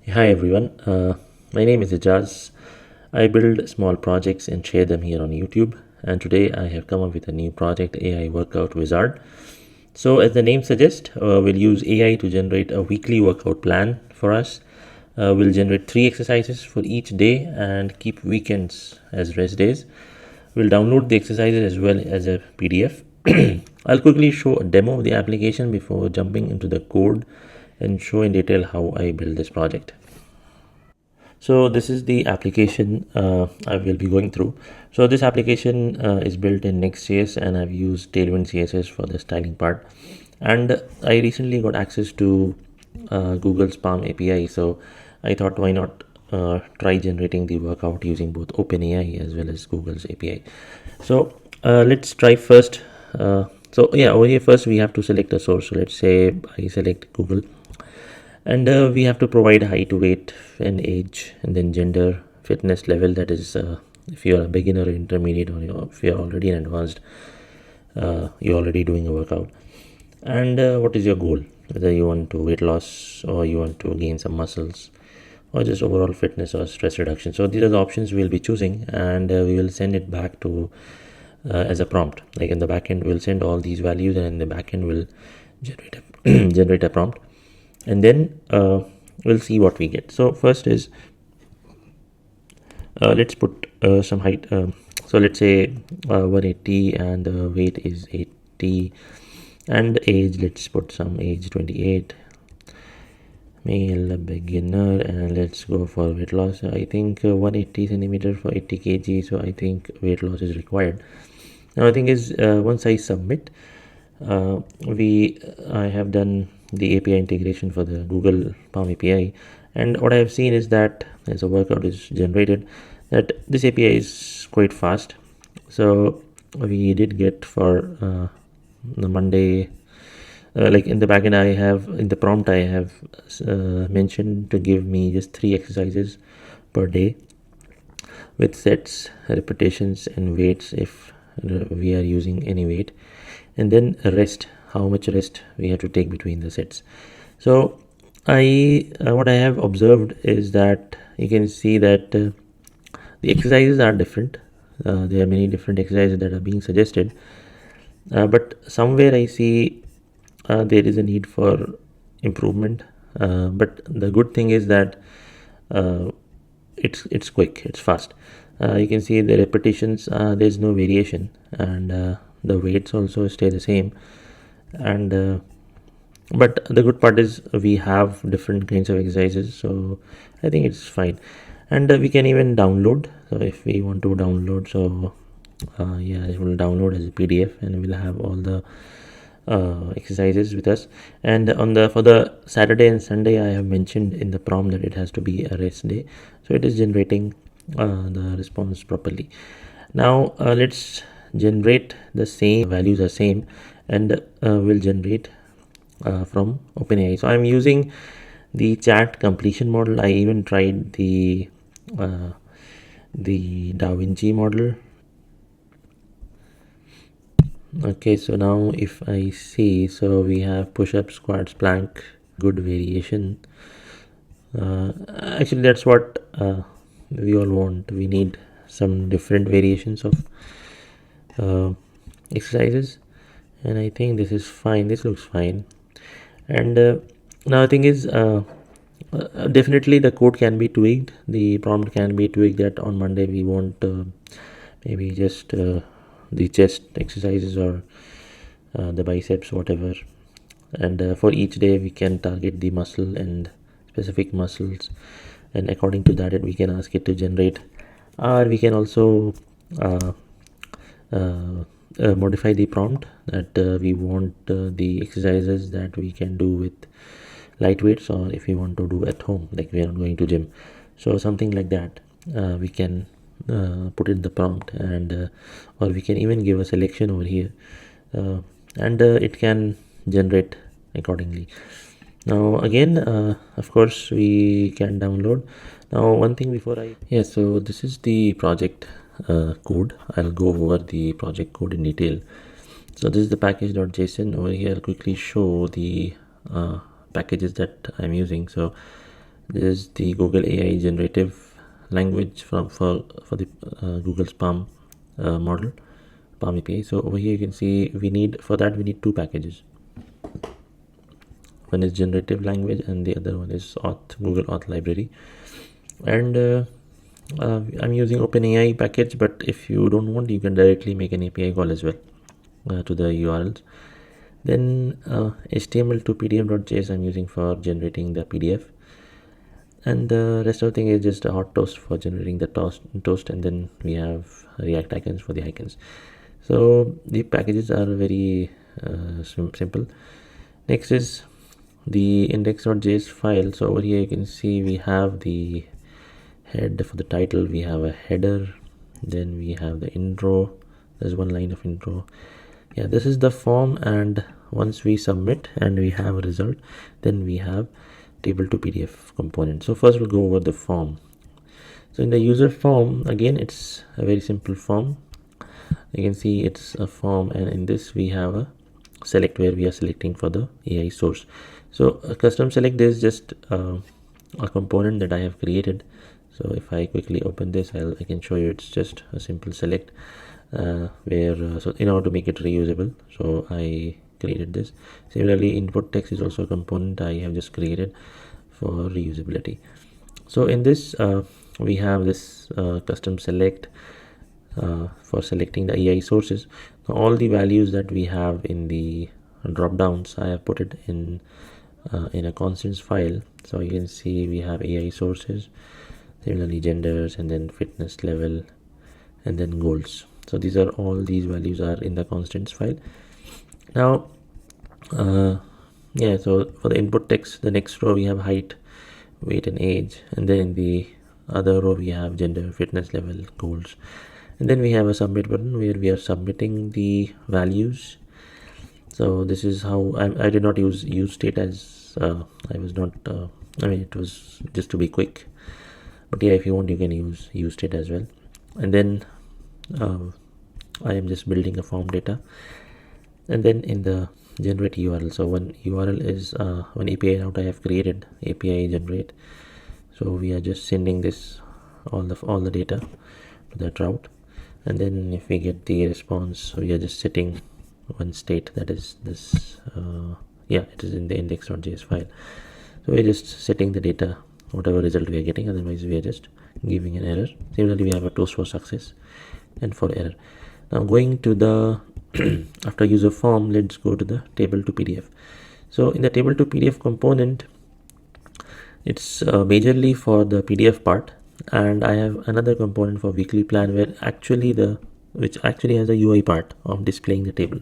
Hi everyone, my name is Ijaz. I build small projects and share them here on YouTube. And today I have come up with a new project, AI Workout Wizard. So, as the name suggests, we'll use AI to generate a weekly workout plan for us. We'll generate 3 exercises for each day and keep weekends as rest days. We'll download the exercises as well as a PDF. I'll quickly show a demo of the application before jumping into the code and show in detail how I build this project. So this is the application I will be going through. So this application is built in Next.js, and I've used Tailwind CSS for the styling part. And I recently got access to Google's Palm API, so I thought why not try generating the workout using both OpenAI as well as Google's API. So let's try first. Over here first we have to select a source. So let's say I select Google, and we have to provide height, weight and age, and then gender, fitness level, that is if you are a beginner or intermediate, or if you are already an advanced, you're already doing a workout, and what is your goal, whether you want to weight loss or you want to gain some muscles or just overall fitness or stress reduction. So these are the options we'll be choosing, and we will send it back to as a prompt. Like in the backend we'll send all these values, and in the backend we'll generate a generate a prompt, and then we'll see what we get. So first is let's put some height. So let's say 180, and the weight is 80, and age, let's put some age 28, male, beginner, and let's go for weight loss. I think 180 centimeter for 80 kg, so I think weight loss is required. Now the thing is, once I submit, I have done the API integration for the Google Palm API, and what I have seen is that as a workout is generated, that this API is quite fast. So we did get for the Monday, like in the backend I have, in the prompt I have mentioned to give me just 3 exercises per day with sets, repetitions and weights if we are using any weight, and then rest, how much rest we have to take between the sets. So what I have observed is that you can see that the exercises are different. There are many different exercises that are being suggested, but somewhere I see there is a need for improvement. But the good thing is that it's quick, it's fast. You can see the repetitions, there's no variation, and the weights also stay the same. And but the good part is we have different kinds of exercises, so I think it's fine. And we can even download. So if we want to download, so it will download as a PDF, and we'll have all the exercises with us. And for the Saturday and Sunday, I have mentioned in the prompt that it has to be a rest day, so it is generating the response properly. Now let's generate the same values are same, and we'll generate from OpenAI. So I'm using the chat completion model. I even tried the Da Vinci model. Okay, so now if I see, so we have push-up, squats, plank, good variation. Actually that's what we all want. We need some different variations of exercises, and I think this is fine. This looks fine. And now the thing is, definitely the code can be tweaked, the prompt can be tweaked, that on Monday we want maybe just the chest exercises or the biceps, whatever, and for each day we can target the muscle and specific muscles, and according to that we can ask it to generate, or we can also modify the prompt that we want the exercises that we can do with light weights, or if we want to do at home, like we are not going to gym, so something like that we can put in the prompt, and or we can even give a selection over here, and it can generate accordingly. Now again, of course we can download. Now one thing before so this is the project code. I'll go over the project code in detail. So this is the package.json. Over here I'll quickly show the packages that I'm using. So This is the Google AI generative language for the Google's Palm model, Palm API. So over here you can see we need two packages. One is generative language and the other one is Google Auth library. And I'm using OpenAI package, but if you don't want, you can directly make an API call as well to the URLs. Then HTML to PDF.js I'm using for generating the PDF, and the rest of the thing is just a hot toast for generating the toast, and then we have React icons for the icons. So the packages are very simple. Next is the index.js file. So over here you can see we have the head for the title, we have a header, then we have the intro. There's one line of intro. Yeah, this is the form, and once we submit and we have a result, then we have table to PDF component. So first we'll go over the form. So in the user form, again, it's a very simple form. You can see it's a form, and in this we have a select where we are selecting for the AI source. So a custom select is just a component that I have created. So if I quickly open this, I can show you it's just a simple select where so in order to make it reusable, so I created this. Similarly, input text is also a component I have just created for reusability. So in this we have this custom select for selecting the AI sources. Now, all the values that we have in the drop downs, I have put it in a constants file. So you can see we have AI sources, similarly genders, and then fitness level, and then goals. So these values are in the constants file. Now yeah, so for the input text, the next row we have height, weight, and age, and then in the other row we have gender, fitness level, goals, and then we have a submit button where we are submitting the values. So this is how I did not use state as I was not I mean, it was just to be quick, but yeah, if you want, you can use state as well. And then I am just building a form data, and then in the generate URL, so one URL is one API route I have created, API generate. So we are just sending this all the data to that route, and then if we get the response, we are just setting one state, that is this yeah, it is in the index.js file. So we're just setting the data, whatever result we are getting, otherwise we are just giving an error. Similarly, we have a toast for success and for error. Now going to the after user form, let's go to the table to PDF. So in the table to PDF component, it's majorly for the PDF part, and I have another component for weekly plan where which actually has a UI part of displaying the table,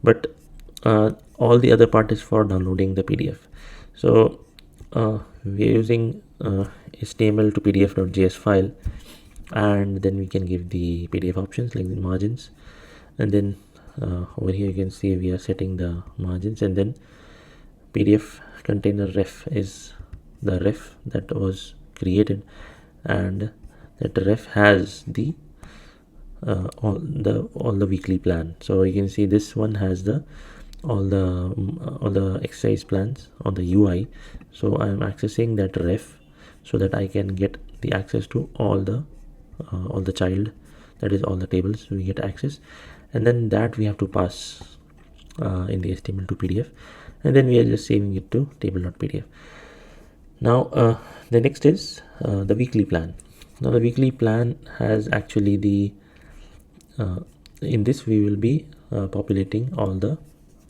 but all the other part is for downloading the PDF. So we are using HTML to PDF.js file, and then we can give the PDF options like the margins, and then over here you can see we are setting the margins, and then PDF container ref is the ref that was created, and that ref has the all the weekly plan. So you can see this one has all the exercise plans on the UI. So I am accessing that ref so that I can get the access to all the child, that is all the tables we get access, and then that we have to pass in the HTML to PDF, and then we are just saving it to table.pdf. Now the next is the weekly plan. Now the weekly plan has actually the in this we will be populating all the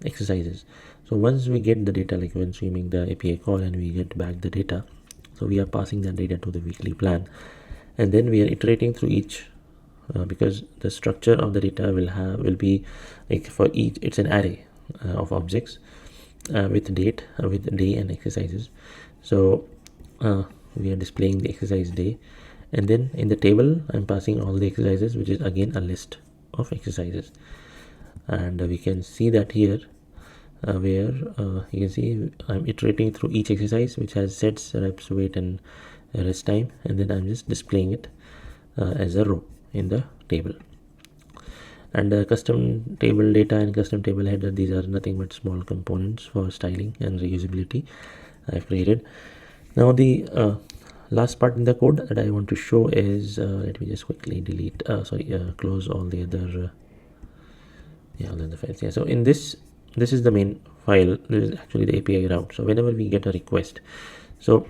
exercises. So once we get the data, like once we make the API call and we get back the data, so we are passing that data to the weekly plan, and then we are iterating through each because the structure of the data will be like for each, it's an array of objects with date, with day and exercises. So we are displaying the exercise day, and then in the table I'm passing all the exercises, which is again a list of exercises. And we can see that here where you can see I'm iterating through each exercise, which has sets, reps, weight, and rest time, and then I'm just displaying it as a row in the table. And custom table data and custom table header, these are nothing but small components for styling and reusability I've created. Now the last part in the code that I want to show is, let me just quickly close all the other all the files. Yeah, so in this is the main file. This is actually the API route. So whenever we get a request, so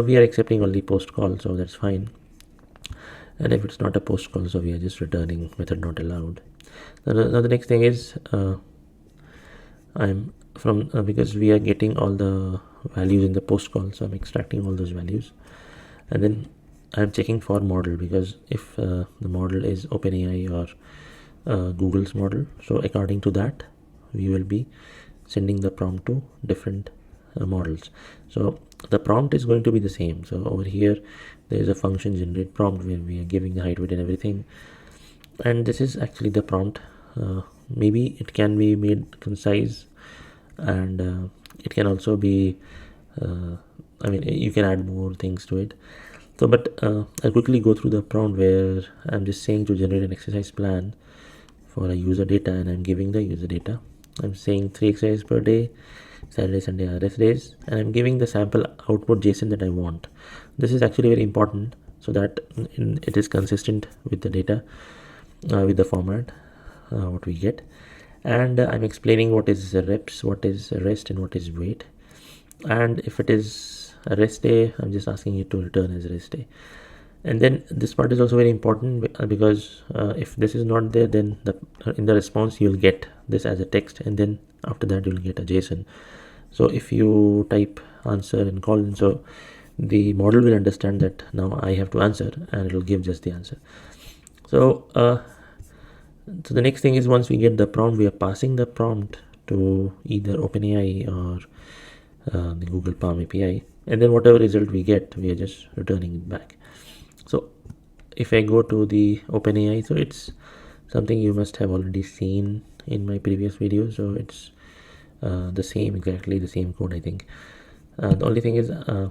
we are accepting only post call, so that's fine. And if it's not a post call, so we are just returning method not allowed. Now the next thing is, I'm from because we are getting all the values in the post call, so I'm extracting all those values, and then I'm checking for model, because if the model is OpenAI or Google's model, so according to that we will be sending the prompt to different models. So the prompt is going to be the same. So over here there is a function generate prompt where we are giving the height, weight and everything, and this is actually the prompt. Maybe it can be made concise, and it can also be you can add more things to it. So but I'll quickly go through the prompt where I'm just saying to generate an exercise plan for a user data, and I'm giving the user data. I'm saying 3 exercises per day, Saturday, Sunday are rest days, and I'm giving the sample output JSON that I want. This is actually very important, so that it is consistent with the data, with the format what we get. And I'm explaining what is reps, what is rest, and what is weight. And if it is a rest day, I'm just asking it to return as rest day. And then this part is also very important, because if this is not there, then in the response you'll get this as a text, and then after that you'll get a JSON. So if you type answer and colon, so the model will understand that now I have to answer, and it will give just the answer. So so the next thing is, once we get the prompt, we are passing the prompt to either OpenAI or the Google Palm API, and then whatever result we get, we are just returning it back. So if I go to the OpenAI, so it's something you must have already seen in my previous video. So it's exactly the same code, I think. The only thing is, I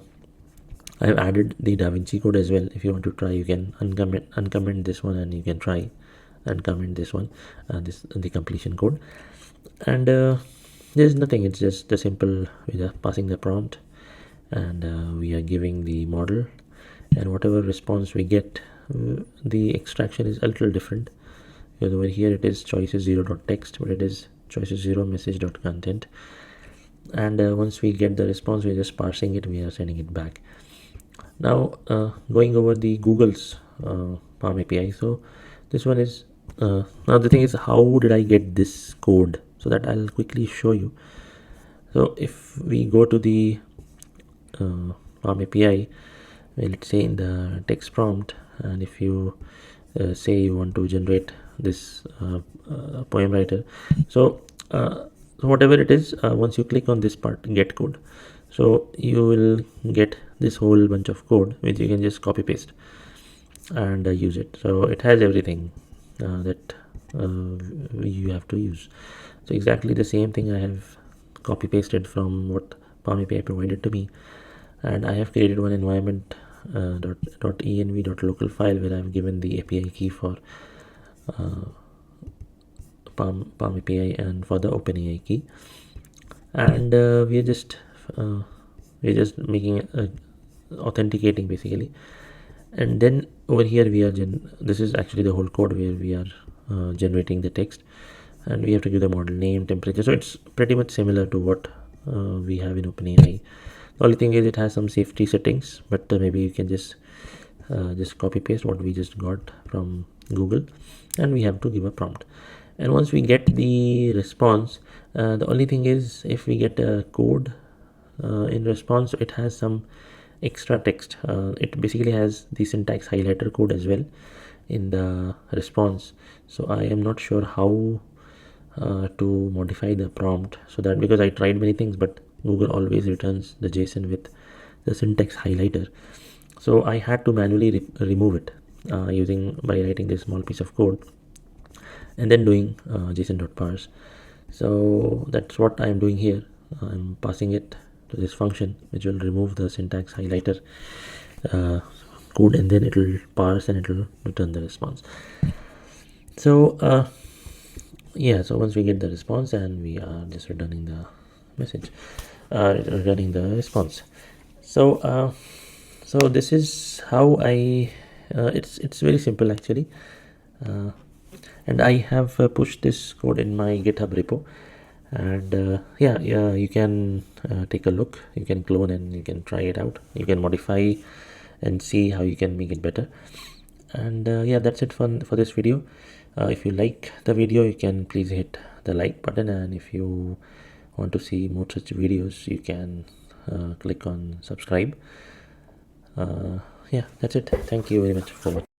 have added the DaVinci code as well. If you want to try, you can uncomment this one, and you can try and comment this one, the completion code. And there's nothing, it's just the simple with passing the prompt, and we are giving the model, and whatever response we get, the extraction is a little different, because over here it is choices 0.text, but it is choices 0 message.content. And once we get the response, we're just parsing it, we are sending it back. Now going over the Google's Palm API. So this one is now the thing is, how did I get this code? So that I'll quickly show you. So if we go to the Palm API, let's say in the text prompt, and if you say you want to generate this poem writer, so whatever it is, once you click on this part, get code, so you will get this whole bunch of code which you can just copy paste and use it. So it has everything that you have to use. So exactly the same thing I have copy pasted from what Palm API provided to me, and I have created one environment .env.local file where I have given the API key for Palm API and for the OpenAI key, and we are just making authenticating basically. And then over here we are this is actually the whole code where we are generating the text, and we have to give the model name, temperature. So it's pretty much similar to what we have in OpenAI. The only thing is it has some safety settings, but maybe you can just copy paste what we just got from Google, and we have to give a prompt. And once we get the response, the only thing is, if we get a code in response, it has some extra text. It basically has the syntax highlighter code as well in the response. So I am not sure how to modify the prompt, so that, because I tried many things, but Google always returns the JSON with the syntax highlighter. So I had to manually remove it by writing this small piece of code and then doing json.parse. So that's what I'm doing here. I'm passing it to this function which will remove the syntax highlighter code, and then it will parse and it will return the response. So so once we get the response, and we are just returning the message, returning the response. So this is how I it's very simple actually, uh, and I have pushed this code in my GitHub repo, and yeah, you can take a look, you can clone and you can try it out, you can modify and see how you can make it better. And yeah, that's it for this video. If you like the video, you can please hit the like button, and if you want to see more such videos, you can click on subscribe. Yeah, that's it. Thank you very much for watching.